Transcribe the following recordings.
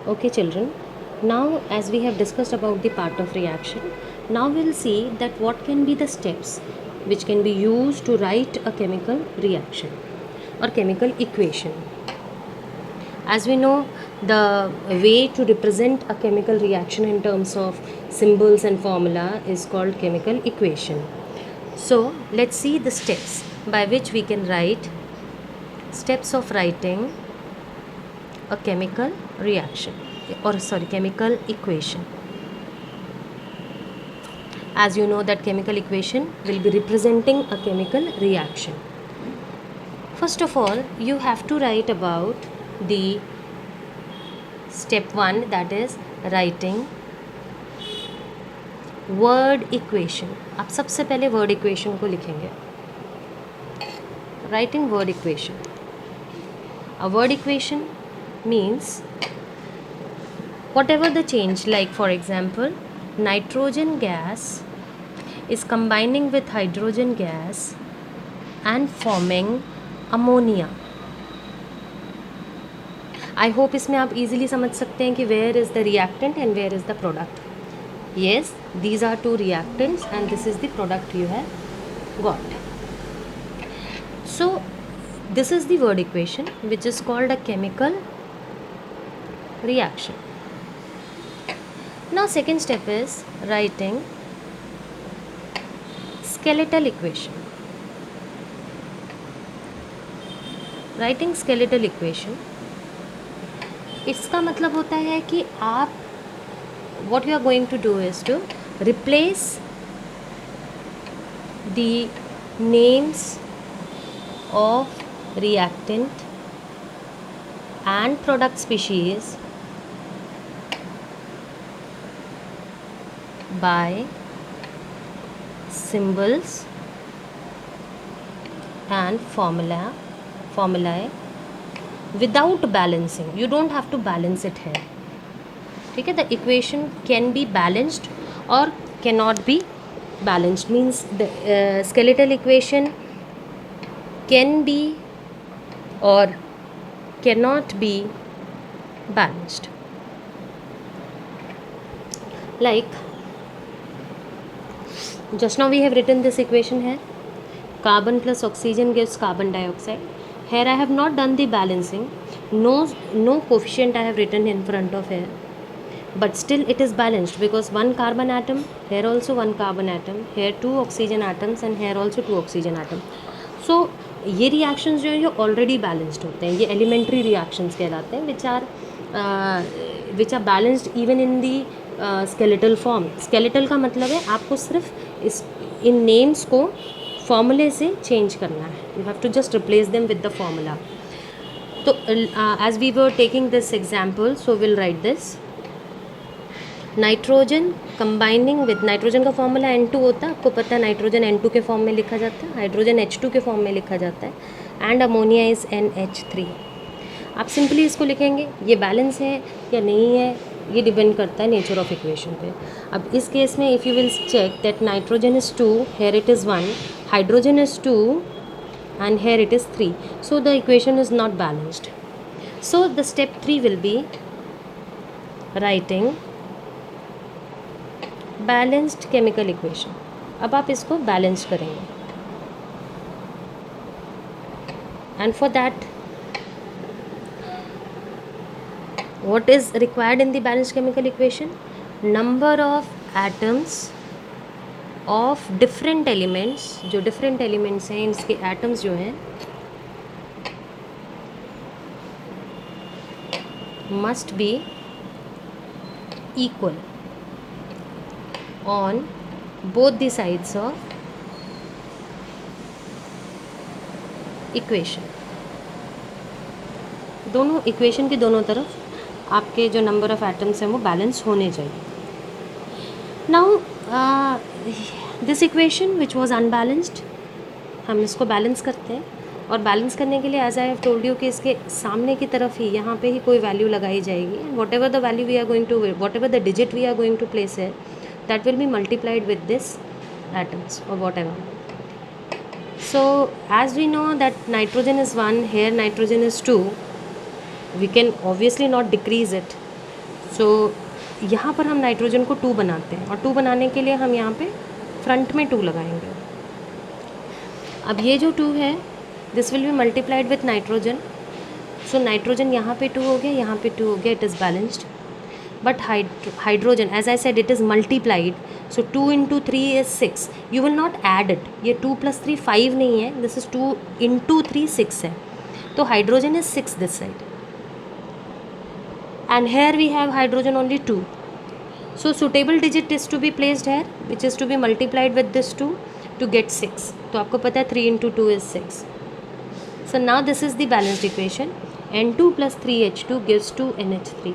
Okay, children. Now, as we have discussed about the part of reaction, now we'll see that what can be the steps which can be used to write a chemical reaction or chemical equation. As we know, the way to represent a chemical reaction in terms of symbols and formula is called chemical equation. So, let's see the steps by which we can write steps of writing a chemical reaction or chemical equation. As you know that chemical equation will be representing a chemical reaction. First of all, you have to write about the step 1, that is writing word equation. आप सबसे पहले word equation को लिखेंगे. Writing word equation. A word equation means whatever the change, like for example, nitrogen gas is combining with hydrogen gas and forming ammonia. I hope इसमें आप easily समझ सकते हैं कि where is the reactant and where is the product. Yes, these are two reactants and this is the product you have got. So this is the word equation which is called a chemical reaction. Now second step is writing skeletal equation. Writing skeletal equation, इसका मतलब होता है कि आप what you are going to do is to replace the names of reactant and product species by symbols and formulae without balancing. You don't have to balance it here. ठीक है, the equation can be balanced or cannot be balanced. Means the skeletal equation can be or cannot be balanced. Like just now we have written this equation here. Carbon plus oxygen gives carbon dioxide. Here I have not done the balancing. No coefficient I have written in front of here. But still it is balanced because one carbon atom, here also one carbon atom, here two oxygen atoms and here also two oxygen atoms. So ये reactions जो है ये already balanced होते हैं. ये elementary reactions कहलाते हैं which are balanced even in the skeletal form. Skeletal का मतलब है आपको सिर्फ इन names को formula से change करना है. You have to just replace them with the formula. तो as we were taking this example, so we'll write this. Nitrogen combining with, nitrogen का फॉर्मूला N2 होता है, आपको पता है नाइट्रोजन N2 के फॉर्म में लिखा जाता है, हाइड्रोजन H2 के फॉर्म में लिखा जाता है एंड अमोनिया इज़ NH3. आप सिंपली इसको लिखेंगे. ये बैलेंस है या नहीं है ये डिपेंड करता है नेचर ऑफ इक्वेशन पे. अब इस केस में if you will check that nitrogen is 2, here it is 1, hydrogen is 2 and here it is 3, so the equation is not balanced. So the step 3 will be writing balanced chemical equation. अब आप इसको balance करेंगे and for that what is required in the balanced chemical equation? Number of atoms of different elements. जो different elements हैं इसके atoms जो हैं must be equal on both the sides of equation. दोनों इक्वेशन के दोनों तरफ आपके जो नंबर ऑफ एटम्स हैं वो बैलेंस होने चाहिए. Now this equation which was unbalanced, हम इसको बैलेंस करते हैं और बैलेंस करने के लिए as I have told you कि इसके सामने की तरफ ही यहाँ पे ही कोई वैल्यू लगाई जाएगी. Whatever the value we are going to, whatever the digit we are going to place है, that will be multiplied with this atoms or whatever. So as we know that nitrogen is 1, here nitrogen is 2, we can obviously not decrease it. सो यहाँ पर हम nitrogen को 2 बनाते हैं और 2 बनाने के लिए हम यहाँ पे फ्रंट में 2 लगाएंगे। अब ये जो 2 है this will be multiplied with nitrogen. So nitrogen यहाँ पे 2 हो गया, यहाँ पे 2 हो गया, it is balanced. But hydrogen, as I said, it is multiplied, so 2 into 3 is 6. You will not add it. ये 2 plus 3 5 नहीं है, this is 2 into 3 6 है, तो hydrogen is 6 this side, and here we have hydrogen only 2. So suitable digit is to be placed here, which is to be multiplied with this 2 to get 6. तो आपको पता है 3 into 2 is 6. So now this is the balanced equation. N2 plus 3H2 gives 2NH3.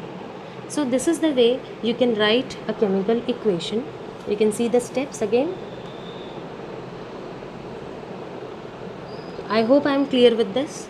So this is the way you can write a chemical equation. You can see the steps again. I hope I am clear with this.